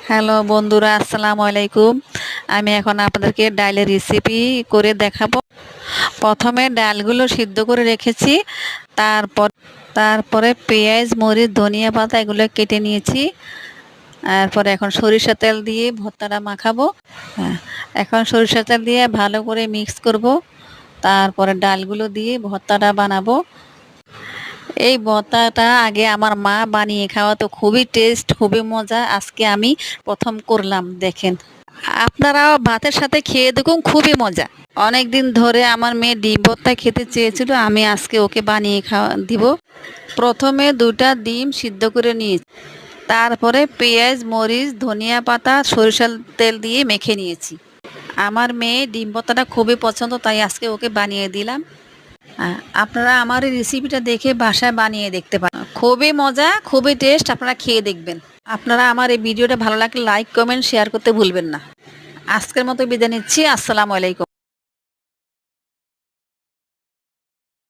Hello বন্ধুরা, আসসালামু আলাইকুম। আমি এখন আপনাদেরকে ডালের রেসিপি করে দেখাবো। প্রথমে ডালগুলো সিদ্ধ করে রেখেছি। তারপর তারপরে পেঁয়াজ, মরিচ, ধনিয়া পাতা এগুলো কেটে নিয়েছি। তারপরে এখন সরিষা তেল দিয়ে ভর্তাটা মাখাবো। হ্যাঁ, এখন সরিষা তেল দিয়ে ভালো করে মিক্স করব। তারপরে ডালগুলো দিয়ে ভর্তাটা বানাবো। এই ভর্তাটা আগে আমার মা বানিয়ে খাওয়াতো, খুবই টেস্ট, খুবই মজা। আজকে আমি প্রথম করলাম, দেখেন। আপনারাও ভাতের সাথে খেয়ে দেখুন, খুবই মজা। অনেক দিন ধরে আমার মেয়ে ডিম ভর্তা খেতে চেয়েছিল, আমি আজকে ওকে বানিয়ে খাওয়া দিব। প্রথমে 2টা ডিম সিদ্ধ করে নিয়েছি। তারপরে পেঁয়াজ, মরিচ, ধনিয়া পাতা, সরিষার তেল দিয়ে মেখে নিয়েছি। আমার মেয়ে ডিম ভর্তাটা খুবই পছন্দ, তাই আজকে ওকে বানিয়ে দিলাম। আপনারা আমার এই রেসিপিটা দেখে বাসায় বানিয়ে দেখতে পারেন, খুবই মজা, খুবই টেস্ট। আপনারা খেয়ে দেখবেন। আপনারা আমার এই ভিডিওটা ভালো লাগলে লাইক, কমেন্ট, শেয়ার করতে ভুলবেন না। আজকের মতো বিদায় নিচ্ছি। আসসালামু আলাইকুম।